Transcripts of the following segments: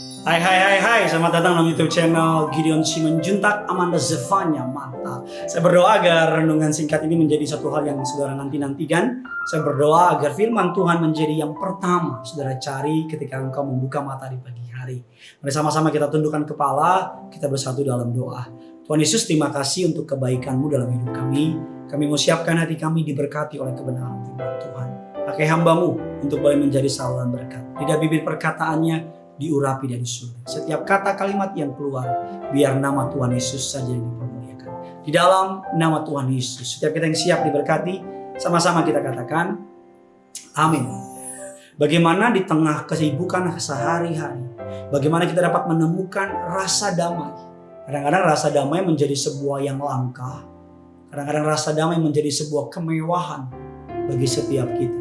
Hai, selamat datang dalam YouTube channel Gideon Simanjuntak Amanda Zevanya. Mantap. Saya berdoa agar renungan singkat ini menjadi satu hal yang saudara nanti-nantikan. Saya berdoa agar firman Tuhan menjadi yang pertama saudara cari ketika engkau membuka mata di pagi hari. Mari sama-sama kita tundukkan kepala, kita bersatu dalam doa. Tuhan Yesus, terima kasih untuk kebaikan-Mu dalam hidup kami. Kami mau siapkan hati kami diberkati oleh kebenaran firman Tuhan. Pakai hamba-Mu untuk boleh menjadi saluran berkat. Lidah bibir perkataannya diurapi dari surga. Setiap kata kalimat yang keluar, biar nama Tuhan Yesus saja yang dipermuliakan. Di dalam nama Tuhan Yesus, setiap kita yang siap diberkati, sama-sama kita katakan, amin. Bagaimana di tengah kesibukan sehari-hari, bagaimana kita dapat menemukan rasa damai. Kadang-kadang rasa damai menjadi sebuah yang langka. Kadang-kadang rasa damai menjadi sebuah kemewahan bagi setiap kita.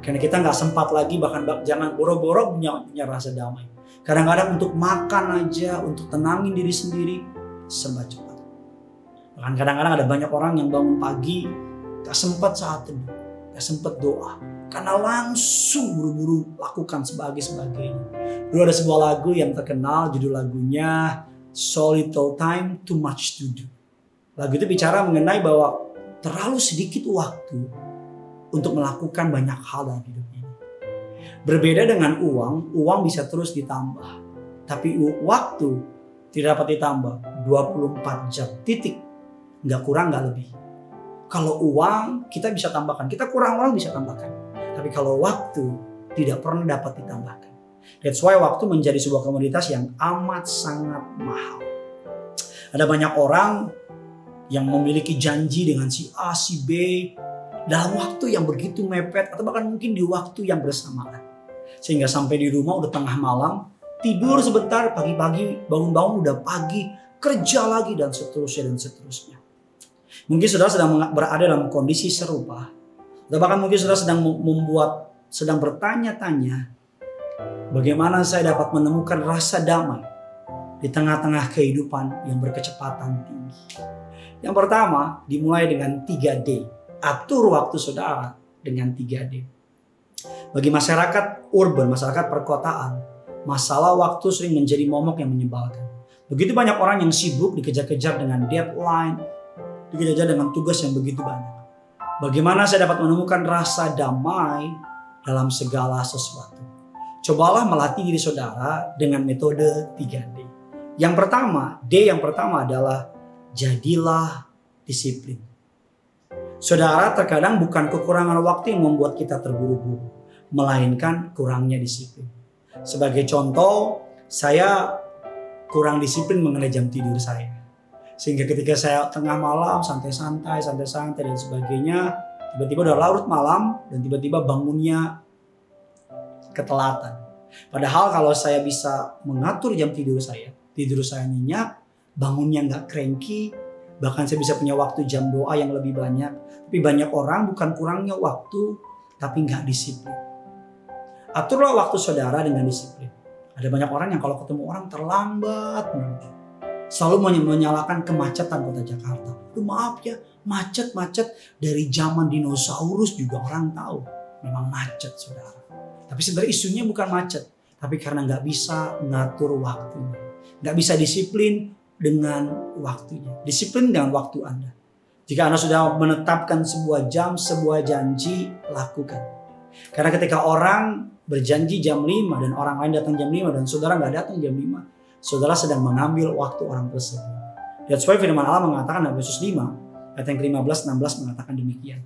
Karena kita nggak sempat lagi, bahkan jangan boro-boro punya rasa damai. Kadang-kadang untuk makan aja, untuk tenangin diri sendiri, serba cepat. Bahkan kadang-kadang ada banyak orang yang bangun pagi, gak sempat saat teduh, gak sempat doa. Karena langsung buru-buru lakukan sebagainya. Dulu ada sebuah lagu yang terkenal, judul lagunya So Little Time Too Much To Do. Lagu itu bicara mengenai bahwa terlalu sedikit waktu untuk melakukan banyak hal dalam hidup ini. Berbeda dengan uang bisa terus ditambah. Tapi waktu tidak dapat ditambah 24 jam, titik. Nggak kurang, nggak lebih. Kalau uang kita bisa tambahkan, kita kurang uang bisa tambahkan. Tapi kalau waktu tidak pernah dapat ditambahkan. That's why waktu menjadi sebuah komoditas yang amat sangat mahal. Ada banyak orang yang memiliki janji dengan si A, si B, dalam waktu yang begitu mepet atau bahkan mungkin di waktu yang bersamaan. Sehingga sampai di rumah udah tengah malam, tidur sebentar, pagi-pagi bangun-bangun udah pagi, kerja lagi dan seterusnya. Mungkin saudara sedang berada dalam kondisi serupa. Atau bahkan mungkin saudara sedang bertanya-tanya, bagaimana saya dapat menemukan rasa damai di tengah-tengah kehidupan yang berkecepatan tinggi. Yang pertama dimulai dengan 3D. Atur waktu saudara dengan 3D. Bagi masyarakat urban, masyarakat perkotaan, masalah waktu sering menjadi momok yang menyebalkan. Begitu banyak orang yang sibuk dikejar-kejar dengan deadline, dikejar dengan tugas yang begitu banyak. Bagaimana saya dapat menemukan rasa damai dalam segala sesuatu? Cobalah melatih diri saudara dengan metode 3D. Yang pertama, D yang pertama adalah jadilah disiplin. Saudara, terkadang bukan kekurangan waktu yang membuat kita terburu-buru, melainkan kurangnya disiplin. Sebagai contoh, saya kurang disiplin mengenai jam tidur saya. Sehingga ketika saya tengah malam santai-santai dan sebagainya, tiba-tiba udah larut malam dan tiba-tiba bangunnya ketelatan. Padahal kalau saya bisa mengatur jam tidur saya nyenyak, bangunnya nggak cranky, bahkan saya bisa punya waktu jam doa yang lebih banyak. Tapi banyak orang bukan kurangnya waktu, tapi nggak disiplin. Aturlah waktu saudara dengan disiplin. Ada banyak orang yang kalau ketemu orang terlambat, selalu menyalahkan kemacetan kota Jakarta. Maaf ya, macet dari zaman dinosaurus juga orang tahu. Memang macet saudara. Tapi sebenarnya isunya bukan macet, tapi karena nggak bisa mengatur waktunya. Nggak bisa disiplin dengan waktunya. Disiplin dengan waktu Anda. Jika Anda sudah menetapkan sebuah jam, sebuah janji, lakukan. Karena ketika orang berjanji jam 5 dan orang lain datang jam 5 dan saudara nggak datang jam 5, saudara sedang mengambil waktu orang tersebut. That's why firman Allah mengatakan dalam Yesus 5, ayat yang ke-15, 16 mengatakan demikian.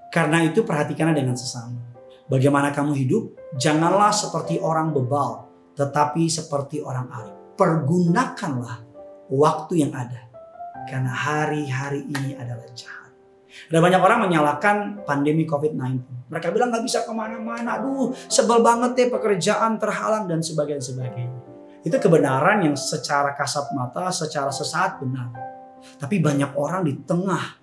Karena itu perhatikanlah dengan sesama. Bagaimana kamu hidup? Janganlah seperti orang bebal, tetapi seperti orang arif. Pergunakanlah waktu yang ada. Karena hari-hari ini adalah jahat. Ada banyak orang menyalahkan pandemi COVID-19. Mereka bilang gak bisa kemana-mana. Aduh, sebel banget ya, pekerjaan terhalang dan sebagainya. Itu kebenaran yang secara kasat mata, secara sesaat benar. Tapi banyak orang di tengah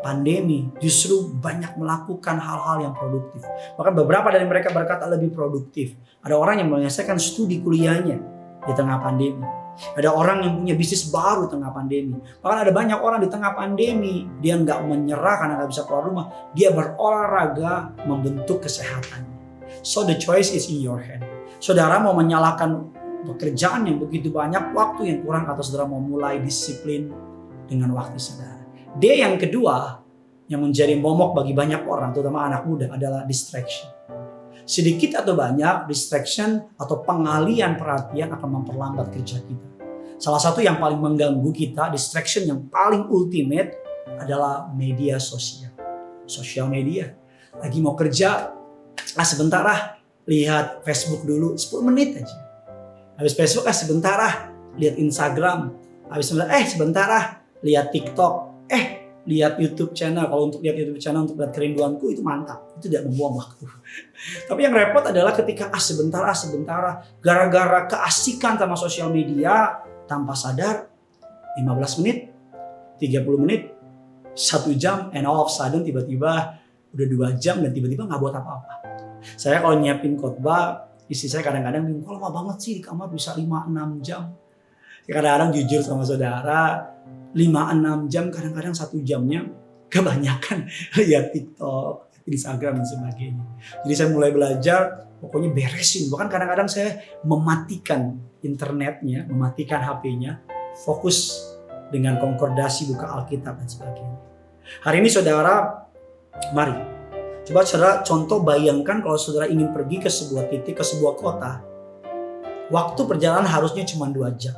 pandemi justru banyak melakukan hal-hal yang produktif. Bahkan beberapa dari mereka berkata lebih produktif. Ada orang yang menyelesaikan studi kuliahnya di tengah pandemi. Ada orang yang punya bisnis baru di tengah pandemi. Bahkan ada banyak orang di tengah pandemi, dia nggak menyerah karena nggak bisa keluar rumah. Dia berolahraga membentuk kesehatannya. So the choice is in your hand. Saudara mau menyalahkan pekerjaan yang begitu banyak, waktu yang kurang, atau saudara mau mulai disiplin dengan waktu saudara. D yang kedua yang menjadi momok bagi banyak orang, terutama anak muda, adalah distraction. Sedikit atau banyak, distraction atau pengalian perhatian akan memperlambat kerja kita. Salah satu yang paling mengganggu kita, distraction yang paling ultimate adalah media sosial. Sosial media. Lagi mau kerja, sebentar lihat Facebook dulu 10 menit aja. Habis Facebook sebentar lihat Instagram. Habis sebentar lihat TikTok. Lihat YouTube channel. Kalau untuk lihat YouTube channel untuk lihat kerinduanku itu mantap. Itu tidak membuang waktu. Tapi yang repot adalah ketika sebentar gara-gara keasikan sama sosial media, tanpa sadar 15 menit, 30 menit, 1 jam, and all of a sudden tiba-tiba udah 2 jam dan tiba-tiba gak buat apa-apa. Saya kalau nyiapin khotbah, istri saya kadang-kadang bingung, kok lama banget sih di kamar bisa 5-6 jam. Kadang-kadang jujur sama saudara, 5-6 jam, kadang-kadang 1 jamnya kebanyakan lihat TikTok, Instagram dan sebagainya. Jadi saya mulai belajar, pokoknya beresin. Bahkan kadang-kadang saya mematikan internetnya, mematikan HP-nya, fokus dengan konkordasi, buka Alkitab dan sebagainya. Hari ini saudara, mari coba saudara contoh bayangkan kalau saudara ingin pergi ke sebuah titik, ke sebuah kota. Waktu perjalanan harusnya cuma 2 jam.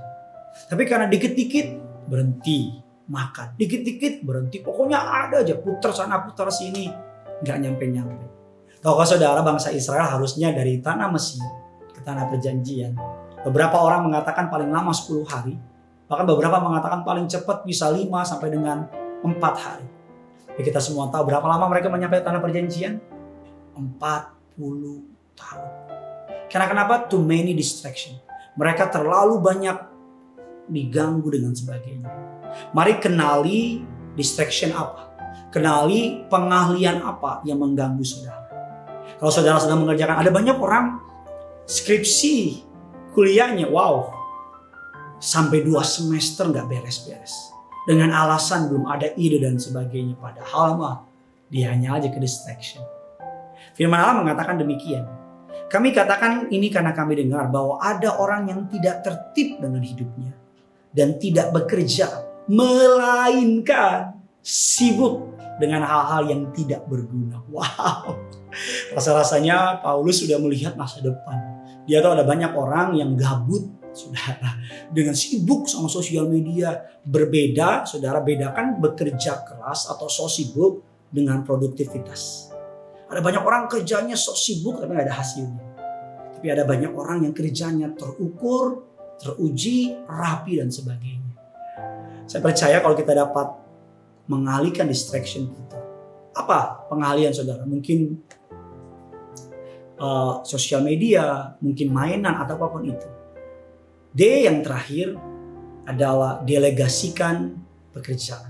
Tapi karena dikit-dikit berhenti makan, dikit-dikit berhenti, pokoknya ada aja putar sana putar sini, nggak nyampe-nyampe. Tahukah saudara, bangsa Israel harusnya dari tanah Mesir ke tanah perjanjian. Beberapa orang mengatakan paling lama 10 hari, bahkan beberapa mengatakan paling cepat bisa 5 sampai dengan 4 hari. Ya, kita semua tahu berapa lama mereka menyampai tanah perjanjian? 40 tahun. Karena kenapa? Too many distraction. Mereka terlalu banyak diganggu dengan sebagainya. Mari kenali distraction apa. Kenali pengahlian apa yang mengganggu saudara. Kalau saudara sedang mengerjakan, ada banyak orang skripsi kuliahnya, sampai 2 semester gak beres-beres. Dengan alasan belum ada ide dan sebagainya. Padahal dia hanya aja ke distraction. Firman Allah mengatakan demikian. Kami katakan ini karena kami dengar bahwa ada orang yang tidak tertib dengan hidupnya. Dan tidak bekerja. Melainkan sibuk dengan hal-hal yang tidak berguna. Rasa-rasanya Paulus sudah melihat masa depan. Dia tahu ada banyak orang yang gabut, saudara, dengan sibuk sama sosial media. Berbeda, saudara, bedakan bekerja keras atau so sibuk dengan produktivitas. Ada banyak orang kerjanya so sibuk tapi gak ada hasilnya. Tapi ada banyak orang yang kerjanya terukur, teruji, rapi dan sebagainya. Saya percaya kalau kita dapat mengalihkan distraction kita. Apa pengalihan saudara? Mungkin sosial media, mungkin mainan atau apapun itu. D yang terakhir adalah delegasikan pekerjaan.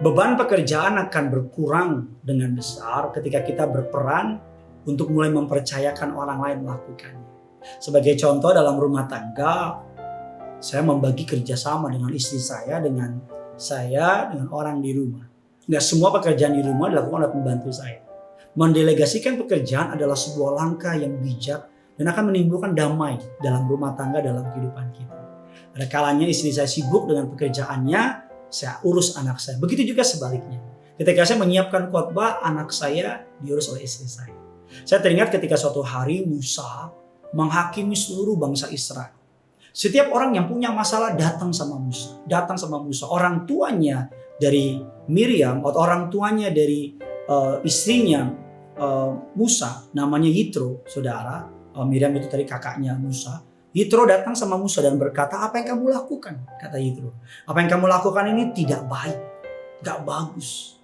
Beban pekerjaan akan berkurang dengan besar ketika kita berperan untuk mulai mempercayakan orang lain melakukannya. Sebagai contoh dalam rumah tangga, saya membagi kerjasama dengan istri saya, dengan orang di rumah. Nggak semua pekerjaan di rumah dilakukan oleh pembantu saya. Mendelegasikan pekerjaan adalah sebuah langkah yang bijak dan akan menimbulkan damai dalam rumah tangga, dalam kehidupan kita. Ada kalanya istri saya sibuk dengan pekerjaannya, saya urus anak saya. Begitu juga sebaliknya. Ketika saya menyiapkan khotbah, anak saya diurus oleh istri saya. Saya teringat ketika suatu hari Musa menghakimi seluruh bangsa Israel. Setiap orang yang punya masalah datang sama Musa. Orang tuanya dari Miriam atau orang tuanya dari istrinya Musa, namanya Yitro, saudara. Miriam itu tadi kakaknya Musa. Yitro datang sama Musa dan berkata, apa yang kamu lakukan? Kata Yitro, apa yang kamu lakukan ini tidak baik, gak bagus.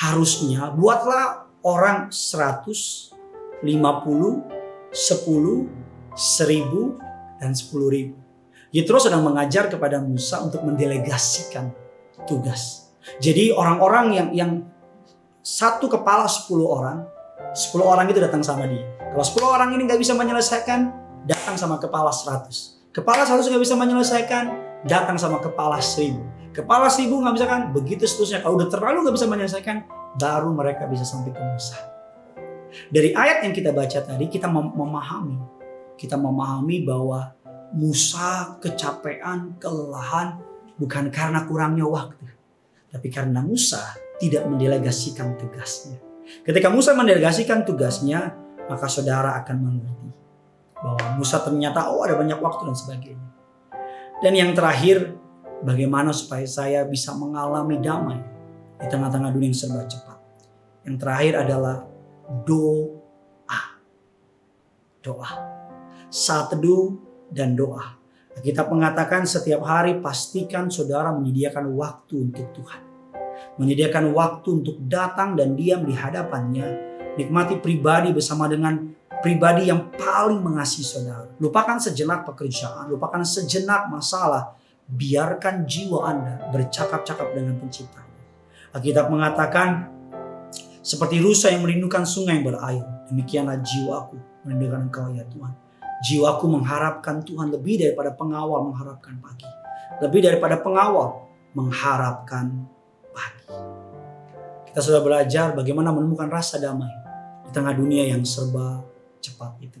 Harusnya buatlah orang 100, 50, 10, 1000, dan 10.000. Yitro sedang mengajar kepada Musa untuk mendelegasikan tugas. Jadi orang-orang yang satu kepala 10 orang, 10 orang itu datang sama dia. Kalau 10 orang ini gak bisa menyelesaikan, datang sama kepala 100. Kepala 100 gak bisa menyelesaikan, datang sama kepala 1000. Kepala 1000 gak bisa kan, begitu seterusnya. Kalau udah terlalu gak bisa menyelesaikan, baru mereka bisa sampai ke Musa. Dari ayat yang kita baca tadi, kita memahami bahwa Musa kecapean, kelelahan bukan karena kurangnya waktu, tapi karena Musa tidak mendelegasikan tugasnya. Ketika Musa mendelegasikan tugasnya, maka saudara akan mengerti bahwa Musa ternyata ada banyak waktu dan sebagainya. Dan yang terakhir, bagaimana supaya saya bisa mengalami damai di tengah-tengah dunia yang serba cepat. Yang terakhir adalah doa. Doa. Saat teduh dan doa. Kita mengatakan setiap hari pastikan saudara menyediakan waktu untuk Tuhan. Menyediakan waktu untuk datang dan diam di hadapannya. Nikmati pribadi bersama dengan pribadi yang paling mengasihi saudara. Lupakan sejenak pekerjaan, lupakan sejenak masalah. Biarkan jiwa Anda bercakap-cakap dengan penciptanya. Alkitab mengatakan, seperti rusa yang merindukan sungai yang berair, demikianlah jiwaku merindukan Engkau ya Tuhan. Jiwaku mengharapkan Tuhan lebih daripada pengawal mengharapkan pagi. Lebih daripada pengawal mengharapkan pagi. Kita sudah belajar bagaimana menemukan rasa damai di tengah dunia yang serba cepat itu.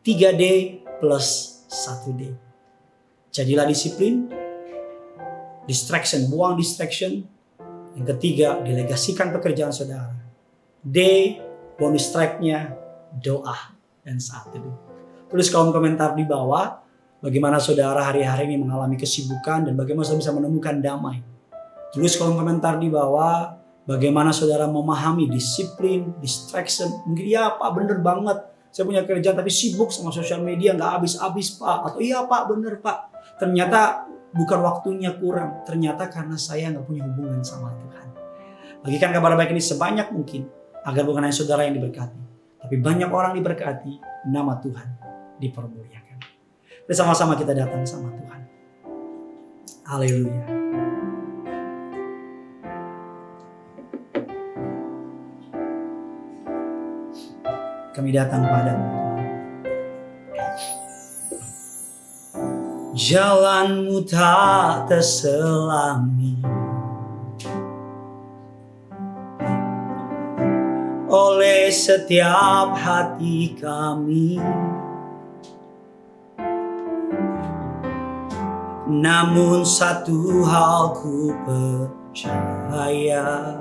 3D plus 1D. Jadilah disiplin. Distraction, buang distraction. Yang ketiga, delegasikan pekerjaan saudara. D, bonus tracknya doa dan saat teduh. Tulis kolom komentar di bawah bagaimana saudara hari-hari ini mengalami kesibukan dan bagaimana saudara bisa menemukan damai. Tulis kolom komentar di bawah bagaimana saudara memahami disiplin, distraction. Mungkin ya Pak bener banget, saya punya kerjaan tapi sibuk sama sosial media gak habis-habis Pak. Atau iya Pak bener Pak, ternyata bukan waktunya kurang, ternyata karena saya gak punya hubungan sama Tuhan. Bagikan kabar baik ini sebanyak mungkin agar bukan hanya saudara yang diberkati, tapi banyak orang diberkati, nama Tuhan dipermuliakan. Bersama-sama kita datang sama Tuhan. Haleluya. Kami datang padamu Tuhan. Jalanmu tak terselami oleh setiap hati kami. Namun satu hal ku percaya,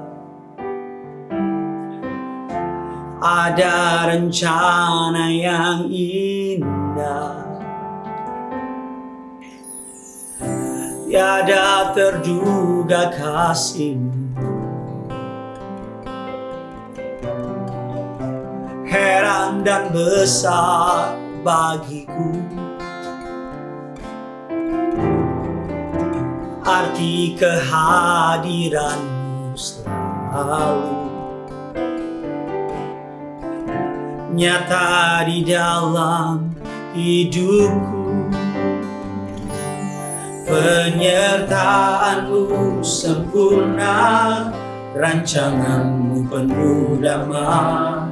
ada rencana yang indah, tiada terduga kasih-Mu. Heran dan besar bagiku arti kehadiran-Mu selalu nyata di dalam hidupku. Penyertaan-Mu sempurna, rancangan-Mu penuh damai,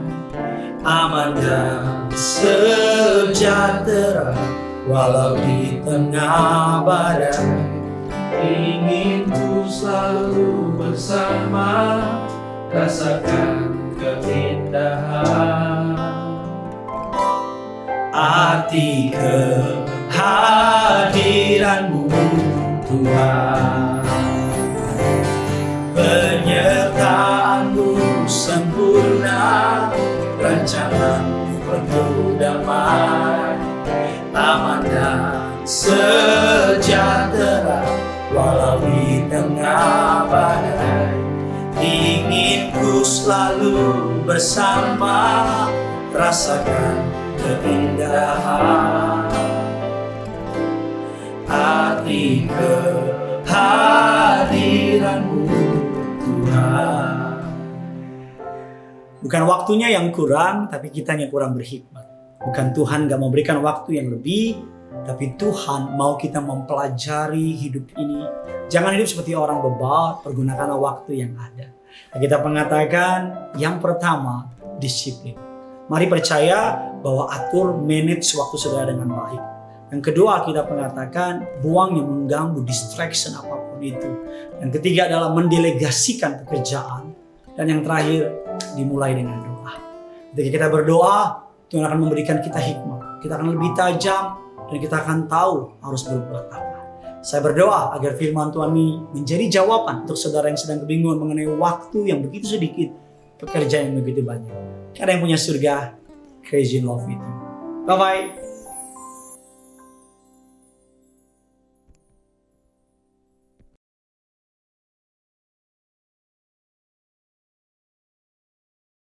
aman dan sejahtera walau di tengah badai. Ingin ku selalu bersama, rasakan keindahan arti kehadiran-Mu Tuhan. Penyertaan-Mu sempurna, rancangan-Mu penuh damai, aman dan sejahtera walau di tengah badai. Ingin ku selalu bersama, rasakan keindahan arti kehadiran-Mu Tuhan. Bukan waktunya yang kurang, tapi kitanya kurang berhikmat. Bukan Tuhan gak memberikan waktu yang lebih, tapi Tuhan mau kita mempelajari hidup ini. Jangan hidup seperti orang bebal, pergunakanlah waktu yang ada. Kita mengatakan yang pertama, disiplin. Mari percaya bahwa atur manage waktu saudara dengan baik. Yang kedua, kita mengatakan buang yang mengganggu, distraction apapun itu. Yang ketiga adalah mendelegasikan pekerjaan. Dan yang terakhir, dimulai dengan doa. Ketika kita berdoa, Tuhan akan memberikan kita hikmat. Kita akan lebih tajam dan kita akan tahu harus berbuat apa. Saya berdoa agar firman Tuhan ini menjadi jawaban untuk saudara yang sedang kebingungan mengenai waktu yang begitu sedikit, pekerjaan yang begitu banyak. Karena yang punya surga, crazy in love with you. Bye-bye.